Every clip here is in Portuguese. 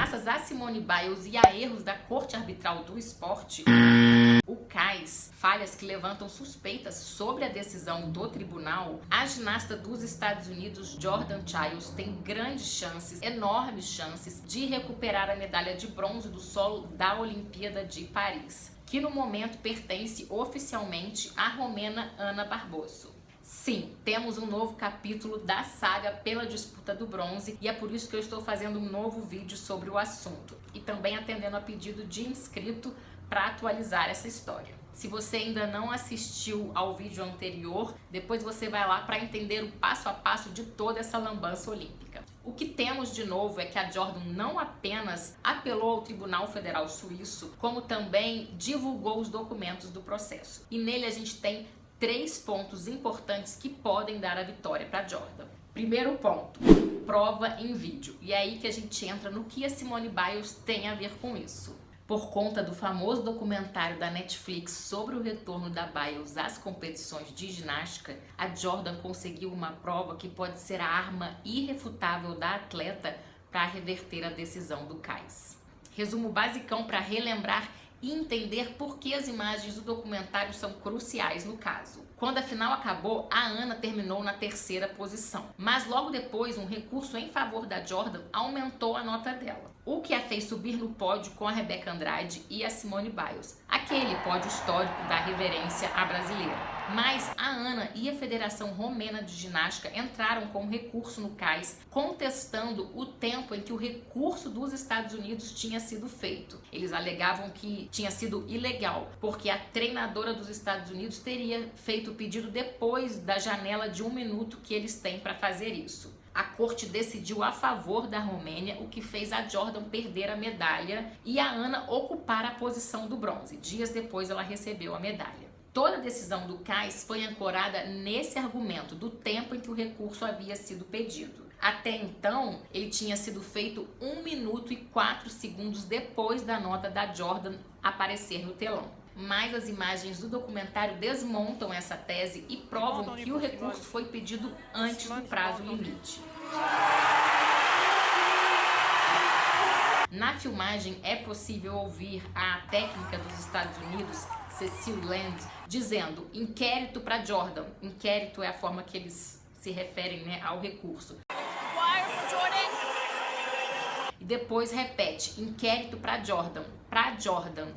Graças a Simone Biles e a erros da corte arbitral do esporte, o CAIS, falhas que levantam suspeitas sobre a decisão do tribunal, a ginasta dos Estados Unidos, Jordan Chiles, tem grandes chances, enormes chances, de recuperar a medalha de bronze do solo da Olimpíada de Paris, que no momento pertence oficialmente à romena Ana Barboso. Sim, temos um novo capítulo da saga pela disputa do bronze e é por isso que eu estou fazendo um novo vídeo sobre o assunto e também atendendo a pedido de inscrito para atualizar essa história. Se você ainda não assistiu ao vídeo anterior, depois você vai lá para entender o passo a passo de toda essa lambança olímpica. O que temos de novo é que a Jordan não apenas apelou ao Tribunal Federal Suíço, como também divulgou os documentos do processo. E nele a gente tem 3 pontos importantes que podem dar a vitória para Jordan. Primeiro ponto, prova em vídeo. E é aí que a gente entra no que a Simone Biles tem a ver com isso. Por conta do famoso documentário da Netflix sobre o retorno da Biles às competições de ginástica, a Jordan conseguiu uma prova que pode ser a arma irrefutável da atleta para reverter a decisão do CAIS. Resumo basicão para relembrar e entender por que as imagens do documentário são cruciais no caso. Quando a final acabou, a Ana terminou na 3ª posição, mas logo depois um recurso em favor da Jordan aumentou a nota dela, o que a fez subir no pódio com a Rebeca Andrade e a Simone Biles, aquele pódio histórico da reverência à brasileira. Mas a Ana e a Federação Romena de Ginástica entraram com um recurso no CAIS, contestando o tempo em que o recurso dos Estados Unidos tinha sido feito. Eles alegavam que tinha sido ilegal, porque a treinadora dos Estados Unidos teria feito o pedido depois da janela de 1 minuto que eles têm para fazer isso. A corte decidiu a favor da Romênia, o que fez a Jordan perder a medalha e a Ana ocupar a posição do bronze. Dias depois ela recebeu a medalha. Toda a decisão do CAIS foi ancorada nesse argumento do tempo em que o recurso havia sido pedido. Até então, ele tinha sido feito 1 minuto e 4 segundos depois da nota da Jordan aparecer no telão. Mas as imagens do documentário desmontam essa tese e provam que o recurso foi pedido antes do prazo limite. Na filmagem é possível ouvir a técnica dos Estados Unidos, Cecile Land, dizendo inquérito para Jordan. Inquérito é a forma que eles se referem, né, ao recurso. E depois repete, inquérito para Jordan. Para Jordan.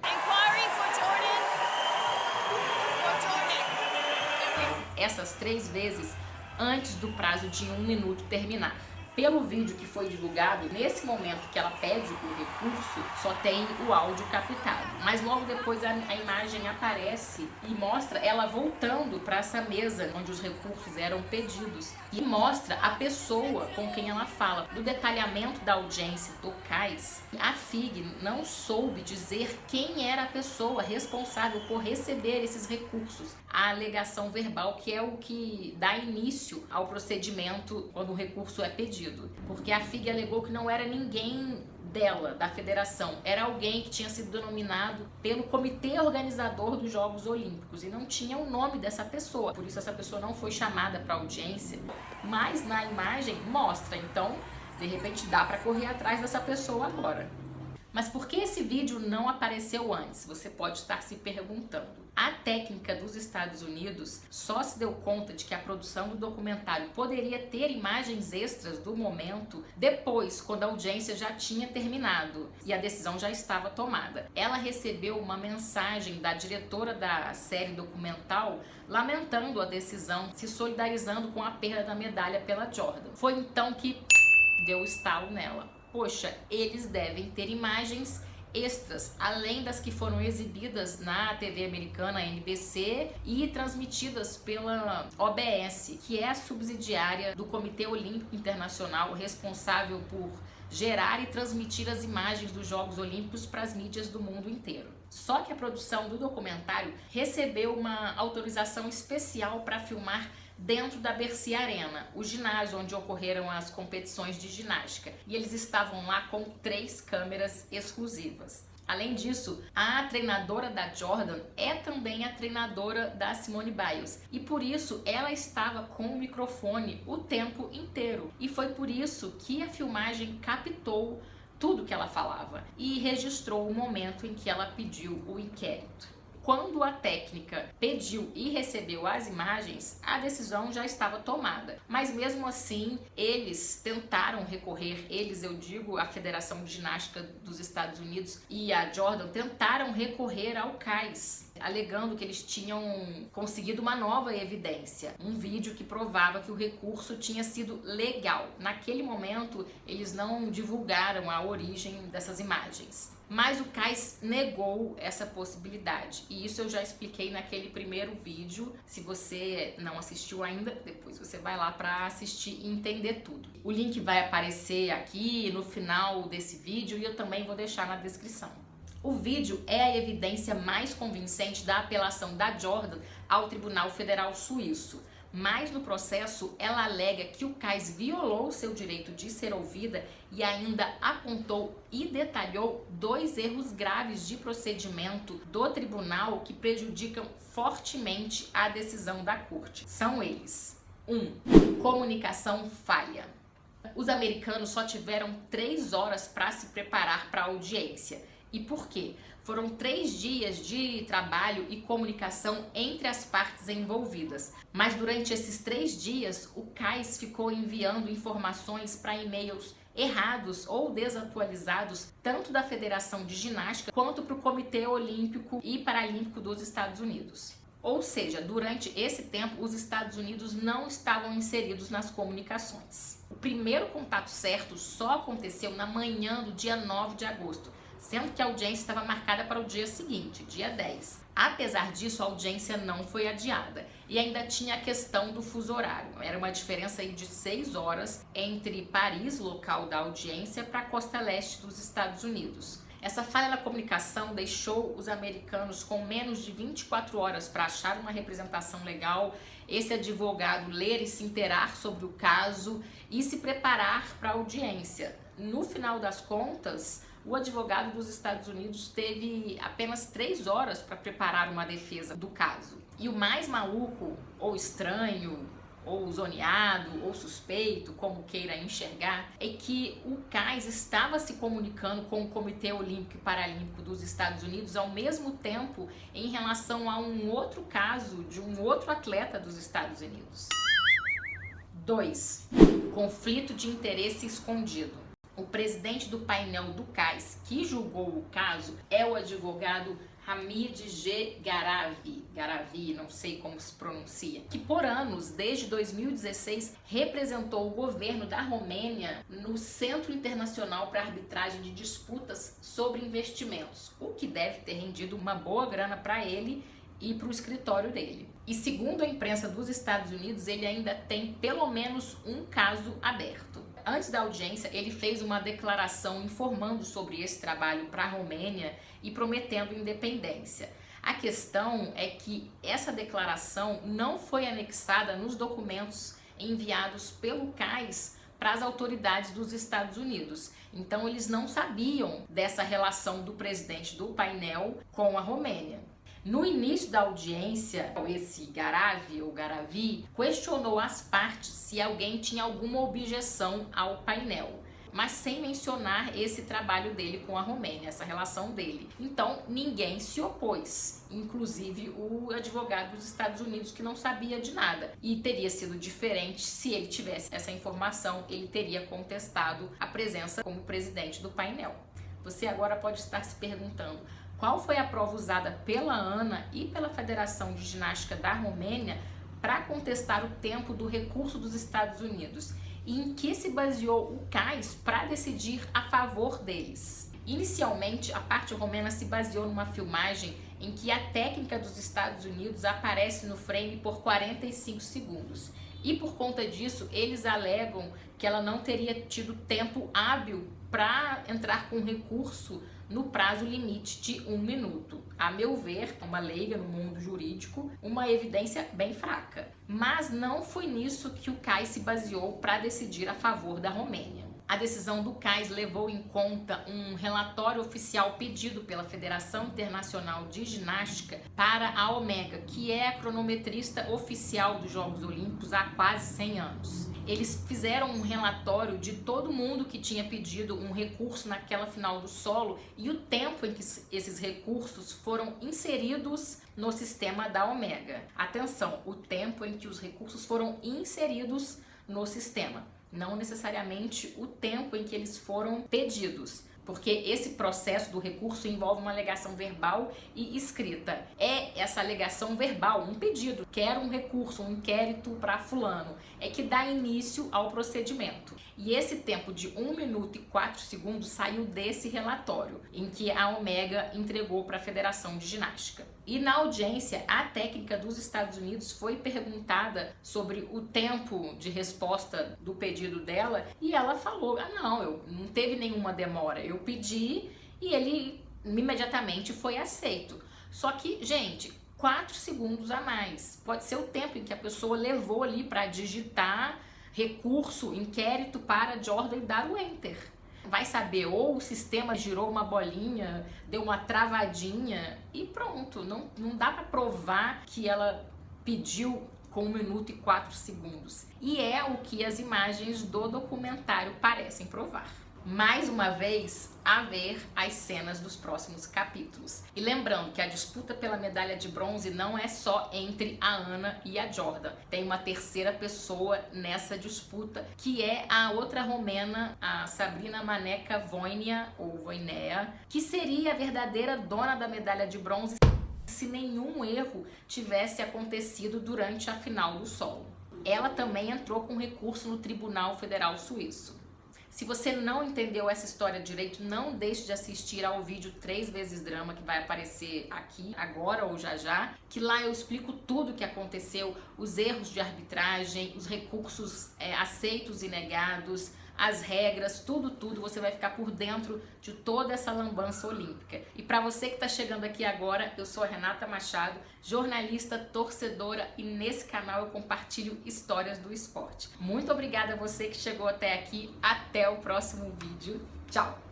Essas 3 vezes antes do prazo de 1 minuto terminar. Pelo vídeo que foi divulgado, nesse momento que ela pede o recurso, só tem o áudio captado. Mas logo depois a imagem aparece e mostra ela voltando para essa mesa onde os recursos eram pedidos. E mostra a pessoa com quem ela fala. No detalhamento da audiência do CAIS, a FIG não soube dizer quem era a pessoa responsável por receber esses recursos. A alegação verbal, que é o que dá início ao procedimento quando o recurso é pedido. Porque a FIG alegou que não era ninguém dela, da federação, era alguém que tinha sido denominado pelo comitê organizador dos Jogos Olímpicos e não tinha o nome dessa pessoa, por isso essa pessoa não foi chamada para audiência, mas na imagem mostra, então de repente dá para correr atrás dessa pessoa agora. Mas por que esse vídeo não apareceu antes? Você pode estar se perguntando. A técnica dos Estados Unidos só se deu conta de que a produção do documentário poderia ter imagens extras do momento depois, quando a audiência já tinha terminado e a decisão já estava tomada. Ela recebeu uma mensagem da diretora da série documental lamentando a decisão, se solidarizando com a perda da medalha pela Jordan. Foi então que deu o estalo nela. Poxa, eles devem ter imagens extras, além das que foram exibidas na TV americana NBC e transmitidas pela OBS, que é a subsidiária do Comitê Olímpico Internacional, responsável por gerar e transmitir as imagens dos Jogos Olímpicos para as mídias do mundo inteiro. Só que a produção do documentário recebeu uma autorização especial para filmar dentro da Bercy Arena, o ginásio onde ocorreram as competições de ginástica, e eles estavam lá com 3 câmeras exclusivas. Além disso, a treinadora da Jordan é também a treinadora da Simone Biles e por isso ela estava com o microfone o tempo inteiro e foi por isso que a filmagem captou tudo que ela falava e registrou o momento em que ela pediu o inquérito. Quando a técnica pediu e recebeu as imagens, a decisão já estava tomada. Mas mesmo assim, eles tentaram recorrer, eu digo, a Federação de Ginástica dos Estados Unidos e a Jordan tentaram recorrer ao CAIS, alegando que eles tinham conseguido uma nova evidência, um vídeo que provava que o recurso tinha sido legal. Naquele momento, eles não divulgaram a origem dessas imagens. Mas o CAIS negou essa possibilidade. E isso eu já expliquei naquele primeiro vídeo. Se você não assistiu ainda, depois você vai lá para assistir e entender tudo. O link vai aparecer aqui no final desse vídeo e eu também vou deixar na descrição. O vídeo é a evidência mais convincente da apelação da Jordan ao Tribunal Federal Suíço. Mas no processo, ela alega que o CAIS violou seu direito de ser ouvida e ainda apontou e detalhou 2 erros graves de procedimento do tribunal que prejudicam fortemente a decisão da corte. São eles: 1. Comunicação falha. Os americanos só tiveram 3 horas para se preparar para a audiência. E por quê? Foram 3 dias de trabalho e comunicação entre as partes envolvidas. Mas durante esses 3 dias, o CAIS ficou enviando informações para e-mails errados ou desatualizados, tanto da Federação de Ginástica quanto para o Comitê Olímpico e Paralímpico dos Estados Unidos. Ou seja, durante esse tempo, os Estados Unidos não estavam inseridos nas comunicações. O primeiro contato certo só aconteceu na manhã do dia 9 de agosto, sendo que a audiência estava marcada para o dia seguinte, dia 10. Apesar disso, a audiência não foi adiada e ainda tinha a questão do fuso horário. Era uma diferença aí de 6 horas entre Paris, local da audiência, para a costa leste dos Estados Unidos. Essa falha na comunicação deixou os americanos com menos de 24 horas para achar uma representação legal, esse advogado ler e se inteirar sobre o caso e se preparar para a audiência. No final das contas, o advogado dos Estados Unidos teve apenas 3 horas para preparar uma defesa do caso. E o mais maluco, ou estranho, ou zoneado, ou suspeito, como queira enxergar, é que o CAIS estava se comunicando com o Comitê Olímpico e Paralímpico dos Estados Unidos ao mesmo tempo em relação a um outro caso de um outro atleta dos Estados Unidos. 2. Conflito de interesse escondido. O presidente do painel do CAIS, que julgou o caso, é o advogado Hamid G. Garavi, não sei como se pronuncia, que por anos, desde 2016, representou o governo da Romênia no Centro Internacional para Arbitragem de Disputas sobre Investimentos, o que deve ter rendido uma boa grana para ele e para o escritório dele. E segundo a imprensa dos Estados Unidos, ele ainda tem pelo menos um caso aberto. Antes da audiência, ele fez uma declaração informando sobre esse trabalho para a Romênia e prometendo independência. A questão é que essa declaração não foi anexada nos documentos enviados pelo CAIS para as autoridades dos Estados Unidos. Então, eles não sabiam dessa relação do presidente do painel com a Romênia. No início da audiência, esse Garavi questionou as partes se alguém tinha alguma objeção ao painel, mas sem mencionar esse trabalho dele com a Romênia, essa relação dele. Então, ninguém se opôs, inclusive o advogado dos Estados Unidos, que não sabia de nada. E teria sido diferente se ele tivesse essa informação, ele teria contestado a presença como presidente do painel. Você agora pode estar se perguntando: qual foi a prova usada pela ANA e pela Federação de Ginástica da Romênia para contestar o tempo do recurso dos Estados Unidos? E em que se baseou o CAIS para decidir a favor deles? Inicialmente, a parte romena se baseou numa filmagem em que a técnica dos Estados Unidos aparece no frame por 45 segundos. E por conta disso, eles alegam que ela não teria tido tempo hábil para entrar com recurso no prazo limite de 1 minuto. A meu ver, uma leiga no mundo jurídico, uma evidência bem fraca. Mas não foi nisso que o CAIS se baseou para decidir a favor da Romênia. A decisão do CAIS levou em conta um relatório oficial pedido pela Federação Internacional de Ginástica para a Omega, que é a cronometrista oficial dos Jogos Olímpicos há quase 100 anos. eles fizeram um relatório de todo mundo que tinha pedido um recurso naquela final do solo e o tempo em que esses recursos foram inseridos no sistema da Omega. Atenção, o tempo em que os recursos foram inseridos no sistema, não necessariamente o tempo em que eles foram pedidos. Porque esse processo do recurso envolve uma alegação verbal e escrita. É essa alegação verbal, um pedido, quero um recurso, um inquérito para fulano, é que dá início ao procedimento. E esse tempo de 1 minuto e 4 segundos saiu desse relatório, em que a Omega entregou para a Federação de Ginástica. E na audiência, a técnica dos Estados Unidos foi perguntada sobre o tempo de resposta do pedido dela e ela falou, não teve nenhuma demora, eu pedi e ele imediatamente foi aceito. Só que, gente, 4 segundos a mais, pode ser o tempo em que a pessoa levou ali para digitar recurso, inquérito para Jordan e dar o enter. Vai saber, ou o sistema girou uma bolinha, deu uma travadinha e pronto, não dá para provar que ela pediu com 1 minuto e 4 segundos. E é o que as imagens do documentário parecem provar. Mais uma vez, a ver as cenas dos próximos capítulos. E lembrando que a disputa pela medalha de bronze não é só entre a Ana e a Jordan. Tem uma terceira pessoa nessa disputa, que é a outra romena, a Sabrina Maneca Voinea, ou Voinea, que seria a verdadeira dona da medalha de bronze se nenhum erro tivesse acontecido durante a final do solo. Ela também entrou com recurso no Tribunal Federal Suíço. Se você não entendeu essa história direito, não deixe de assistir ao vídeo 3 vezes Drama, que vai aparecer aqui, agora ou já, que lá eu explico tudo o que aconteceu, os erros de arbitragem, os recursos aceitos e negados, as regras, tudo, você vai ficar por dentro de toda essa lambança olímpica. E para você que está chegando aqui agora, eu sou a Renata Machado, jornalista, torcedora, e nesse canal eu compartilho histórias do esporte. Muito obrigada a você que chegou até aqui, até o próximo vídeo, tchau!